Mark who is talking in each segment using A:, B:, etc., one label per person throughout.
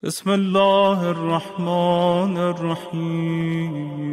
A: بسم اللہ الرحمن الرحیم۔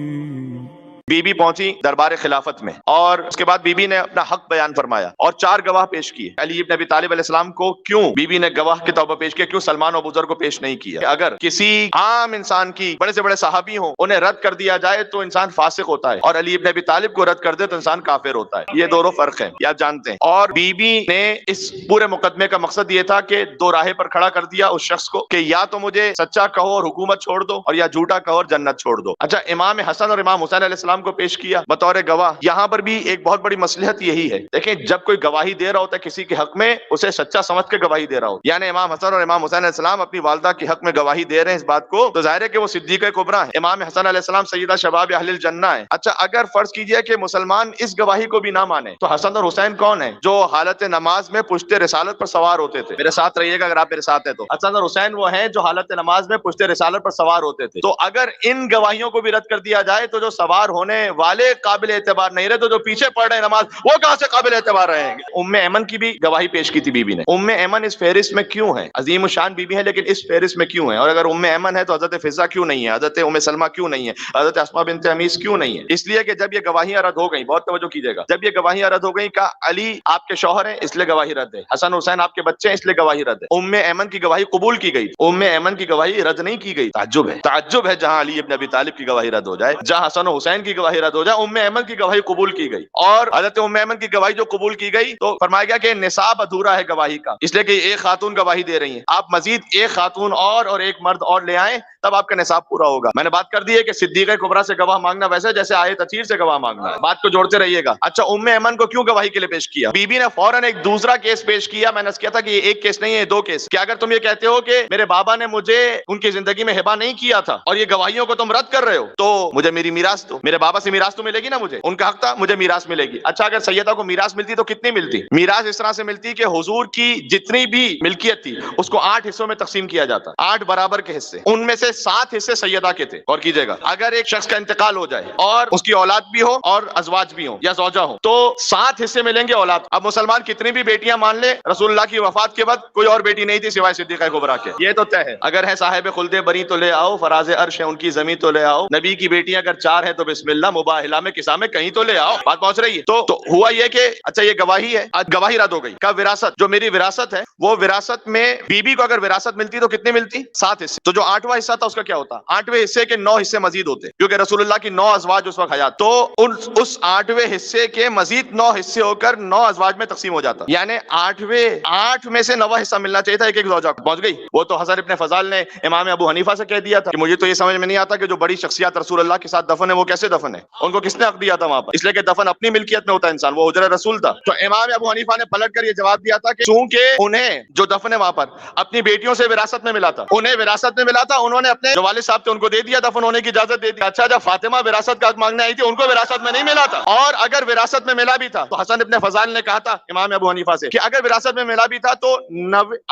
B: بی پہنچی دربار خلافت میں اور اس کے بعد بی نے اپنا حق بیان فرمایا اور 4 گواہ پیش کیے۔ علی ابن ابی طالب علیہ السلام کو کیوں بی نے گواہ کے طور پر پیش کیا؟ کیوں سلمان و ابوذر کو پیش نہیں کیا؟ اگر کسی عام انسان کی بڑے سے بڑے صحابی ہوں انہیں رد کر دیا جائے تو انسان فاسق ہوتا ہے، اور علی ابن ابی طالب کو رد کر دے تو انسان کافر ہوتا ہے۔ یہ دونوں فرق ہیں، یہ آپ جانتے ہیں۔ اور بی نے اس پورے مقدمے کا مقصد یہ تھا کہ 2 راہیں پر کھڑا کر دیا اس شخص کو کہ یا تو مجھے سچا کہو اور حکومت چھوڑ دو، اور یا جھوٹا کہو اور جنت چھوڑ دو۔ اچھا، امام حسن اور امام حسین علیہ السلام کو پیش کیا بطور گواہ۔ یہاں پر بھی ایک بہت بڑی مصلحت یہی ہے، دیکھیں جب کوئی گواہی دے رہا ہوتا ہے کسی کے حق میں، اسے سچا سمجھ کے گواہی دے رہا ہو، یعنی امام حسن اور امام حسین علیہ السلام اپنی والدہ کے حق میں گواہی دے رہے ہیں اس بات کو، تو ظاہر ہے کہ وہ صدیقہ کبریٰ ہیں۔ امام حسن علیہ السلام سیدہ شباب اہل الجنہ ہیں۔ اچھا، اگر فرض کیجئے کہ مسلمان اس گواہی کو بھی نہ مانے تو حسن اور حسین کون ہیں؟ جو حالت نماز میں پشت رسالت پر سوار ہوتے تھے۔ میرے ساتھ رہیے گا اگر آپ میرے ساتھ ہیں تو۔ حسن اور حسین وہ ہیں جو حالت نماز میں پشت رسالت پر سوار ہوتے تھے۔ تو اگر ان گواہیوں کو بھی رد کر دیا جائے تو جو سوار ہونے والے قابل اعتبار نہیں رہے تو جو پیچھے پڑھ رہے ہیں نماز وہ کہاں سے قابل اعتبار رہیں گے؟ ام ایمن کی بھی گواہی پیش کی تھی بی نے۔ ام ایمن اس فہرست میں کیوں ہے؟ عظیم الشان بی ہیں لیکن اس فہرست میں کیوں ہے؟ اور اگر ام ایمن ہے تو حضرت فضہ کیوں نہیں ہے؟ حضرت ام سلمہ کیوں نہیں ہے؟ حضرت اسماء بنت امیس کیوں نہیں ہے؟ اس لیے کہ جب یہ گواہیاں رد ہو گئیں، بہت توجہ کیجیے گا، جب یہ گواہیاں رد ہو گئیں کہ علی آپ کے شوہر ہیں اس لیے گواہی رد ہے، حسن حسین آپ کے بچے ہیں اس لیے گواہی رد ہے، ام ایمن کی گواہی قبول کی گئی، ام ایمن کی گواہی رد نہیں کی گئی۔ تعجب ہے جہاں علی ابن ابی طالب کی گواہی رد ہو جائے، جہاں حسن و حسین کی گواہی رد ہو جائے، ام ایمن کی گواہی قبول کی گئی۔ اور حضرت ام ایمن کی گواہی جو قبول کی گئی تو فرمایا گیا کہ نصاب ادھورا ہے گواہی کا، اس لیے کہ ایک خاتون گواہی دے رہی ہیں، آپ مزید ایک خاتون اور ایک مرد اور لے آئیں تب آپ کا نصاب پورا ہوگا۔ میں نے بات کر دی ہے کہ صدیقہ کبریٰ سے گواہ مانگنا ویسے جیسے آیت تطہیر سے گواہ مانگنا ہے، بات کو جوڑتے رہیے گا۔ اچھا، ام ایمن کو کیوں گواہی کے لیے پیش کیا؟ بی نے فوراً ایک دوسرا کیس پیش کیا۔ میں نے کیا تھا کہ یہ ایک کیس نہیں ہے، 2 کیس۔ کہ اگر تم یہ کہتے ہو کہ میرے بابا نے مجھے ان کی زندگی میں ہبہ نہیں کیا تھا اور یہ گواہیوں کو تم رد کر رہے ہو تو مجھے میری میراث دو، میرے بابا سے میراث تو ملے گی نا، مجھے ان کا حق تھا، مجھے میراث ملے گی۔ اچھا، اگر سیدہ کو میراث ملتی تو کتنی ملتی؟ میراث اس طرح سے ملتی کہ حضور کی جتنی بھی ملکیت تھی اس کو 8 حصوں میں تقسیم کیا جاتا، 8 برابر کے حصے، ان میں سے 7 حصے سیدہ کے تھے۔ اور کیجئے گا، اگر ایک شخص کا انتقال ہو جائے اور اس کی اولاد بھی ہو اور ازواج بھی ہوں یا زوجہ ہوں تو 7 حصے ملیں گے اولاد۔ اب مسلمان کتنی بھی بیٹیاں مان لے، رسول اللہ کی وفات کے بعد کوئی اور بیٹی نہیں تھی سوائے صدیقہ کبریٰ کے، یہ تو طے ہے۔ اگر ہے صاحب خلد بری تو لے آؤ، فراز عرش ہے ان کی زمین تو لے آؤ، نبی کی بیٹیاں اگر 4 ہیں تو بسم اللہ، مباہلہ میں قصہ میں کہیں تو لے آؤ، بات پہنچ رہی ہے۔ تو ہوا یہ کہ اچھا یہ گواہی ہے، گواہی رد ہو گئی کا وراثت، جو میری وراثت ہے وہ وراثت میں بی کو اگر وراثت ملتی تو کتنی ملتی؟ 7 حصے۔ تو جو 8واں حصہ تھا اس کا کیا ہوتا؟ 8ویں حصے کے 9 حصے مزید ہوتے کیونکہ رسول اللہ کی 9 ازواج اس وقت حیات، تو اس 8ویں حصے کے مزید 9 حصے ہو کر 9 ازواج میں تقسیم ہو جاتا، یعنی 8 میں سے 9واں حصہ ملنا چاہیے تھا ایک زوجہ کو۔ پہنچ گئی؟ وہ تو حسن ابن فضال نے امام ابو حنیفہ سے کہہ دیا تھا کہ مجھے تو یہ سمجھ میں نہیں آتا کہ جو بڑی شخصیات رسول اللہ کے ساتھ دفن ہے وہ کیسے دفن ہے، ان کو کس نے حق دیا تھا وہاں پر؟ اس لیے کہ دفن اپنی ملکیت میں ہوتا ہے انسان، وہ حجرہ رسول تھا۔ تو امام ابو حنیفہ نے پلٹ کر یہ جواب دیا تھا کہ چونکہ انہیں جو دفن ہے وہاں پر اپنی بیٹیوں سے وراثت میں ملا تھا، انہیں وراثت میں ملا تھا، انہوں نے اپنے جو والد صاحب تھے ان کو دے دیا، دفن ہونے کی اجازت دے دی۔ اچھا، جب فاطمہ وراثت کا حق مانگنے آئی تھی ان کو وراثت میں نہیں ملا تھا، اور اگر وراثت میں ملا بھی تھا تو حسن ابن فضال نے کہا تھا امام ابو حنیفہ سے کہ اگر وراثت میں ملا بھی تھا تو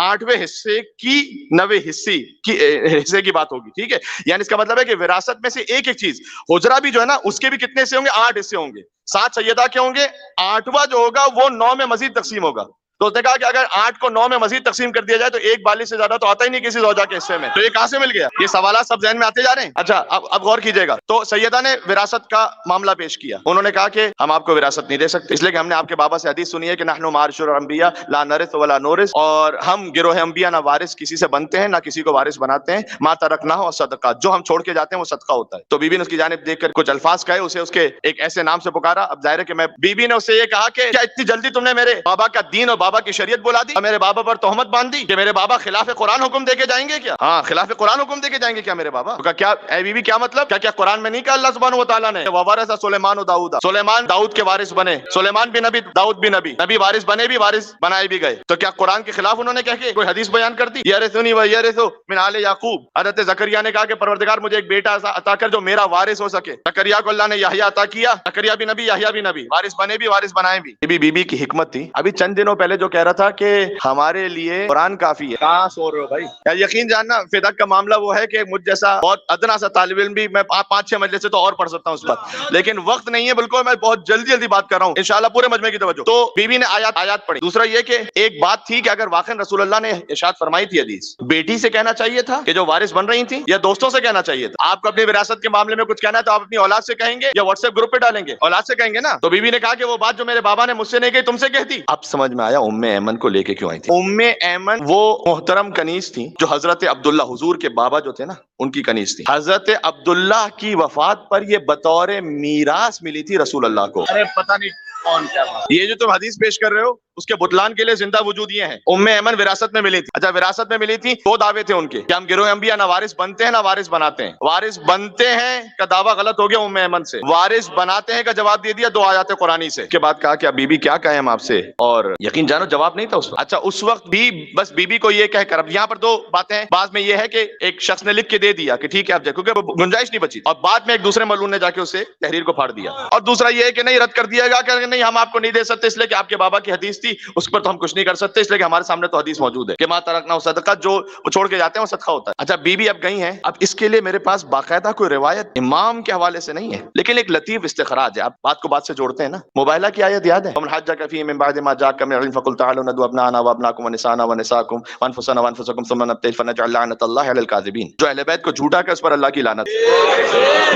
B: 8ویں حصے کی 9 حصے کی بات ہوگی، ٹھیک ہے؟ یعنی اس کا مطلب ہے کہ وراثت میں سے ایک چیز، حجرہ بھی جو ہے نا اس کے بھی کتنے حصے ہوں گے؟ 8 حصے ہوں گے، 7 سیدہ کے ہوں گے، 8واں جو ہوگا وہ 9 میں مزید تقسیم ہوگا۔ تو اس نے کہا کہ اگر 8 کو 9 میں مزید تقسیم کر دیا جائے تو 1 بالغ سے زیادہ تو آتا ہی نہیں کسی زوجہ کے حصے میں، تو یہ کہاں سے مل گیا؟ یہ سوالات سب ذہن میں آتے جا رہے ہیں۔ اچھا، اب غور کیجئے گا، تو سیدہ نے وراثت کا معاملہ پیش کیا، انہوں نے کہا کہ ہم آپ کو وراثت نہیں دے سکتے، اس لیے کہ ہم نے آپ کے بابا سے حدیث سنی ہے کہ نحن معاشر الانبیاء لا نرث ولا نورث، اور ہم گروہ انبیاء نہ وارث کسی سے بنتے ہیں نہ کسی کو وارث بناتے ہیں، ما ترکنہ صدقہ، جو ہم چھوڑ کے جاتے ہیں وہ صدقہ ہوتا ہے۔ تو بی نے اس کی جانب دیکھ کر کچھ الفاظ کہے، اسے اس کے ایک ایسے نام سے پکارا۔ اب ظاہر ہے کہ بی نے اس سے یہ کہا کہ کیا اتنی جلدی تم نے میرے بابا کا دین اور بابا کی شریعت بلا دی، میرے بابا پر تہمت باندھی کہ میرے بابا خلاف قرآن حکم دے کے جائیں گے کیا؟ ہاں، خلاف قرآن حکم دے کے جائیں گے کیا میرے بابا؟ کہا کیا اے بی بی کیا مطلب؟ کیا قرآن میں نہیں کہا اللہ سبحانہ و تعالیٰ نے وَوَرَثَ سلیمان و داؤد، سلیمان داؤد کے وارث بنے، سلیمان بھی نبی، داؤد بھی نبی، نبی وارث بنے بھی، وارث بنائے بھی گئے، تو کیا قرآن کے خلاف انہوں نے کہہ کے کوئی حدیث بیان کر دی؟ یرثنی و یرث من آل یعقوب، حضرت زکریا نے کہا کہ پروردگار مجھے ایک بیٹا عطا کر جو میرا وارث ہو سکے، زکریا کو اللہ نے یحییٰ عطا کیا، زکریا بھی نبی، یحییٰ بھی نبی، وارث بنے بھی، وارث بنائے بھی۔ یہ بھی بی بی کی حکمت تھی۔ ابھی چند دنوں پہلے جو کہہ رہا تھا کہ ہمارے لیے قرآن کافی ہے. کہاں سو رہے ہو بھائی؟ یقین جاننا فدق کا معاملہ وہ ہے کہ مجھ جیسا بہت ادنا سا طالب علم بھی میں 5-6 مجلس سے تو اور پڑھ سکتا ہوں اس پر، لیکن وقت نہیں ہے بالکل. میں بہت جلدی بات کر رہا ہوں انشاءاللہ پورے مجمع کی توجہ. تو بیوی نے آیات پڑھی. دوسرا یہ کہ ایک بات تھی کہ اگر واقعا رسول اللہ نے ارشاد فرمائی تھی حدیث، بیٹی سے کہنا چاہیے تھا کہ جو وارث بن رہی تھی، یا دوستوں سے کہنا چاہیے تھا؟ آپ کو اپنی وراثت کے معاملے میں کچھ کہنا ہے تو آپ اپنی اولاد سے کہیں گے یا واٹس ایپ گروپ پہ ڈالیں گے؟ اولاد سے کہیں گے نا. تو بیوی نے کہا کہ وہ بات جو میرے بابا نے مجھ سے نہیں کہی تم سے کہتی. اب سمجھ میں آیا ام ایمن کو لے کے کیوں آئی تھی. ام ایمن وہ محترم کنیز تھی جو حضرت عبداللہ حضور کے بابا جو تھے نا ان کی کنیز تھی. حضرت عبداللہ کی وفات پر یہ بطور میراث ملی تھی رسول اللہ کو. ارے پتہ نہیں کون کیا بات. یہ جو تم حدیث پیش کر رہے ہو اس کے بطلان کے لیے زندہ وجود یہ ہیں. ام ایمن وراثت میں ملی تھی. اچھا وراثت میں ملی تھی، دو دعوے تھے ان کے کہ ہم گروہ انبیاء نہ وارث بنتے ہیں نہ وارث بناتے ہیں. وارث بنتے ہیں کا دعویٰ غلط ہو گیا ام ایمن سے. وارث بناتے ہیں کا جواب دے دیا 2 آیات قرآنی سے. کے بعد کہا کہ اب بی بی کیا کہیں ہم آپ سے، اور یقین جانو جواب نہیں تھا اس وقت. اچھا اس وقت بھی بس بی بی کو یہ کہہ کر، اب یہاں پر 2 باتیں ہیں. بعد میں یہ ہے کہ ایک شخص نے لکھ کے دے دیا کہ ٹھیک ہے اب جائے، کیونکہ گنجائش نہیں بچی، اور بعد میں ایک دوسرے ملعون نے جا کے اسے تحریر کو پھاڑ دیا. اور دوسرا یہ ہے کہ نہیں رد کر دیا گا کہ نہیں ہم آپ کو نہیں دے سکتے اس لیے کہ آپ کے بابا کی حدیث تھی، اس پر تو ہم کچھ نہیں کر سکتے اس لیے کہ ہمارے سامنے تو حدیث موجود ہے کہ ما ترکنا صدقہ، جو وہ چھوڑ کے جاتے ہیں وہ صدقہ ہوتا ہے. اچھا بی بی اب گئی ہیں. اب اس کے لیے میرے پاس باقاعدہ کوئی روایت امام کے حوالے سے نہیں ہے، لیکن ایک لطیف استخراج ہے. آپ بات کو بات سے جوڑتے ہیں نا. مباہلہ کی آیت یاد ہے؟ ومن حجک فیہ من بعد ما جاءک من العلم فقل تعالوا ندعو ابناءنا وابناءکم ونساءنا ونساءکم وانفسنا وانفسکم ثم نبتہل فنجعل لعنۃ اللہ علی الکاذبین. جو اہل بیت کو جھوٹا کہ اس پر اللہ کی لعنت.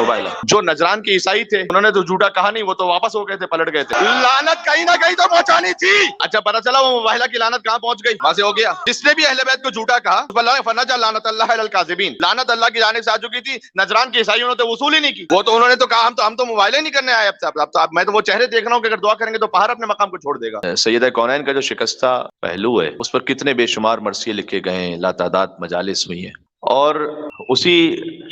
B: مباہلہ. جو نجران کے عیسائی تھے انہوں نے تو جھوٹا کہا نہیں، وہ تو واپس ہو گئے تھے، پلٹ گئے تھے. لعنت کہیں نہ کہیں تو پہنچانی تھی. اچھا پتہ چلا وہ مباہلہ کی لعنت کہاں پہنچ گئی، وہاں سے ہو گیا. جس نے بھی اہل بیت کو جھوٹا کہا اللہ فنجعل لعنۃ اللہ علی الکاذبین، لعنت اللہ کی جانب سے آ چکی تھی. نجران کے عیسائیوں نے تو وصول ہی نہیں کی. وہ تو انہوں نے تو کہا ہم تو مباہلے نہیں کرنے آئے. اب تو میں تو وہ چہرے دیکھ رہا ہوں کہ اگر دعا کریں گے تو پہاڑ اپنے مقام کو چھوڑ دے گا. سیدہ کونین کا جو شکستہ پہلو ہے اس پر کتنے بے شمار مرثیے لکھے گئے ہیں، لاتعداد مجالس ہوئی ہیں، اور اسی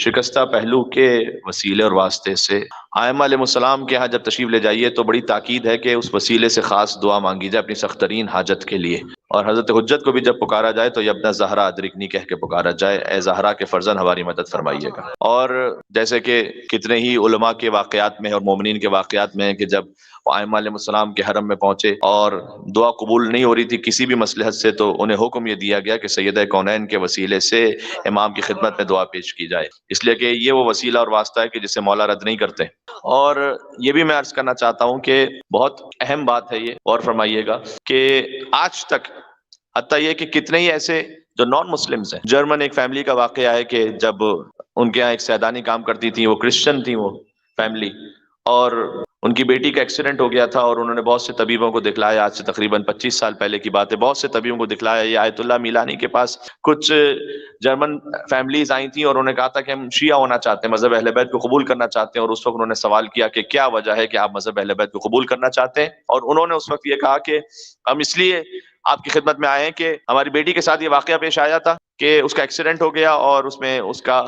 B: شکستہ پہلو کے وسیلے اور واسطے سے ائمہ علیہ السلام کے ہاں جب تشریف لے جائیے تو بڑی تاکید ہے کہ اس وسیلے سے خاص دعا مانگی جائے اپنی سخت ترین حاجت کے لیے. اور حضرت حجت کو بھی جب پکارا جائے تو ابن زہرا ادرکنی کہہ کے پکارا جائے، اے زہرا کے فرزند ہماری مدد فرمائیے گا. اور جیسے کہ کتنے ہی علماء کے واقعات میں اور مومنین کے واقعات میں ہیں کہ جب ائمہ علیہ السلام کے حرم میں پہنچے اور دعا قبول نہیں ہو رہی تھی کسی بھی مصلحت سے، تو انہیں حکم یہ دیا گیا کہ سیدہ کونین کے وسیلے سے امام کی خدمت میں دعا پیش کی جائے، اس لیے کہ یہ وہ وسیلہ اور واسطہ ہے کہ جسے مولا رد نہیں کرتے. اور یہ بھی میں عرض کرنا چاہتا ہوں کہ بہت اہم بات ہے یہ، غور فرمائیے گا کہ آج تک حتیٰ یہ کہ کتنے ہی ایسے جو نان مسلمز ہیں. جرمن ایک فیملی کا واقعہ ہے کہ جب ان کے یہاں ایک سیدانی کام کرتی تھی، وہ کرسچن تھی وہ فیملی، اور ان کی بیٹی کا ایکسیڈنٹ ہو گیا تھا اور انہوں نے بہت سے طبیبوں کو دکھلایا. آج سے تقریباً 25 سال پہلے کی بات ہے. بہت سے طبیبوں کو دکھلایا. یہ آیت اللہ میلانی کے پاس کچھ جرمن فیملیز آئی تھیں اور انہوں نے کہا تھا کہ ہم شیعہ ہونا چاہتے ہیں، مذہب اہل بیت کو قبول کرنا چاہتے ہیں. اور اس وقت انہوں نے سوال کیا کہ کیا وجہ ہے کہ آپ مذہب اہل بیت کو قبول کرنا چاہتے ہیں. اور انہوں نے اس وقت یہ کہا کہ ہم اس لیے آپ کی خدمت میں آئے ہیں کہ ہماری بیٹی کے ساتھ یہ واقعہ پیش آیا تھا کہ اس کا ایکسیڈنٹ ہو گیا اور اس میں اس کا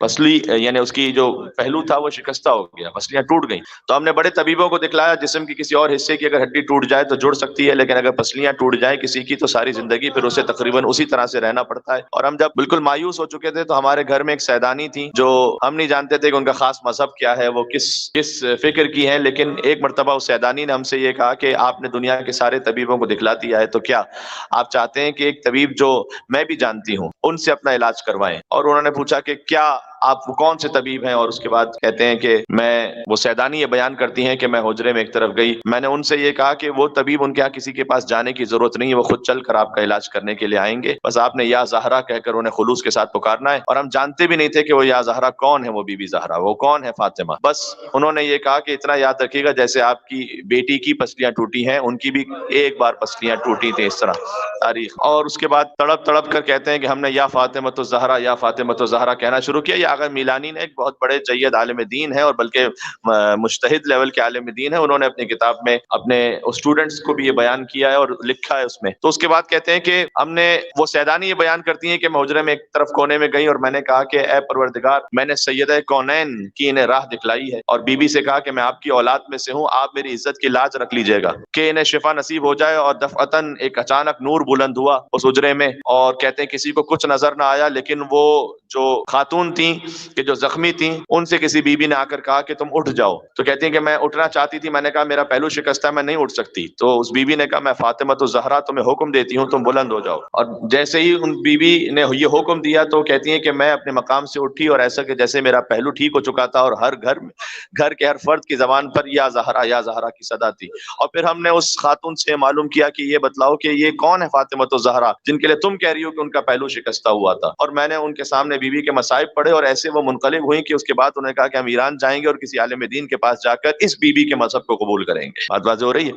B: پسلی یعنی اس کی جو پہلو تھا وہ شکستہ ہو گیا، پسلیاں ٹوٹ گئیں. تو ہم نے بڑے طبیبوں کو دکھلایا، جسم کی کسی اور حصے کی اگر ہڈی ٹوٹ جائے تو جڑ سکتی ہے، لیکن اگر پسلیاں ٹوٹ جائیں کسی کی تو ساری زندگی پھر اسے تقریباً اسی طرح سے رہنا پڑتا ہے. اور ہم جب بالکل مایوس ہو چکے تھے تو ہمارے گھر میں ایک سیدانی تھی جو ہم نہیں جانتے تھے کہ ان کا خاص مذہب کیا ہے، وہ کس فکر کی ہیں، لیکن ایک مرتبہ اس سیدانی نے ہم سے یہ کہا کہ آپ نے دنیا کے سارے طبیبوں کو دکھلا دیا ہے، تو کیا آپ چاہتے ہیں کہ ایک طبیب جو میں بھی جانتی ہوں ان سے اپنا علاج کروائیں؟ اور انہوں نے پوچھا کہ کیا آپ وہ کون سے طبیب ہیں؟ اور اس کے بعد کہتے ہیں کہ وہ سیدانی یہ بیان کرتی ہیں کہ میں حجرے میں ایک طرف گئی، میں نے ان سے یہ کہا کہ وہ طبیب ان کے یہاں کسی کے پاس جانے کی ضرورت نہیں ہے، وہ خود چل کر آپ کا علاج کرنے کے لیے آئیں گے، بس آپ نے یا زہرا کہہ کر انہیں خلوص کے ساتھ پکارنا ہے. اور ہم جانتے بھی نہیں تھے کہ وہ یا زہرا کون ہے، وہ بی بی زہرا وہ کون ہے فاطمہ. بس انہوں نے یہ کہا کہ اتنا یاد رکھیے گا جیسے آپ کی بیٹی کی پسلیاں ٹوٹی ہیں ان کی بھی ایک بار پسلیاں ٹوٹی تھیں، اس طرح تاریخ. اور اس کے بعد تڑپ تڑپ کر کہتے ہیں کہ ہم نے یا فاطمہ الزہرا یا فاطمہ الزہرا کہنا شروع کیا. یہ آغا میلانی نے ایک بہت بڑے جید عالم دین ہے اور بلکہ مجتہد لیول کے عالم دین ہے. انہوں نے اپنی کتاب میں اپنے اسٹوڈنٹس کو بھی یہ بیان کیا ہے اور لکھا ہے اس میں. تو اس کے بعد کہتے ہیں کہ ہم نے وہ سیدانی یہ بیان کرتی ہیں کہ میں حجرے میں ایک طرف کونے میں گئی اور میں نے کہا کہ اے پروردگار میں نے سیدہ کونین کی انہیں راہ دکھلائی ہے، اور بی بی سے کہا کہ میں آپ کی اولاد میں سے ہوں، آپ میری عزت کی لاج رکھ لیجئے گا کہ انہیں شفا نصیب ہو جائے. اور دفعتاً ایک اچانک نور بلند ہوا اس حجرے میں اور کہتے ہیں کسی کو کچھ نظر نہ آیا، لیکن وہ جو خاتون تھیں کہ جو زخمی تھیں ان سے کسی بیوی نے آ کر کہا کہ تم اٹھ جاؤ، تو کہتی ہیں کہ میں اٹھنا چاہتی تھی، میں نے کہا میرا پہلو شکستہ ہے، میں نہیں اٹھ سکتی، تو اس بیوی نے کہا میں فاطمہ الزہرا تمہیں حکم دیتی ہوں تم بلند ہو جاؤ، اور جیسے ہی ان بیوی نے یہ حکم دیا تو کہتی ہیں کہ میں اپنے مقام سے اٹھی اور ایسا کہ جیسے میرا پہلو ٹھیک ہو چکا تھا، اور ہر گھر کے ہر فرد کی زبان پر یا زہرا کی صدا تھی۔ اور پھر ہم نے اس خاتون سے معلوم کیا کہ یہ بتلاؤ کہ یہ کون ہے فاطمہ الزہرا جن کے لیے تم کہہ رہی ہو کہ ان کا پہلو شکستہ ہوا تھا، اور میں نے ان کے سامنے بیوی کے مصائب پڑھے، اور ایسے وہ منقلب ہوئی کہ اس کے بعد انہوں نے کہا کہ ہم ایران جائیں گے اور کسی عالم دین کے پاس جا کر اس بیوی کے مذہب کو قبول کریں گے۔ بات واضح ہو رہی ہے؟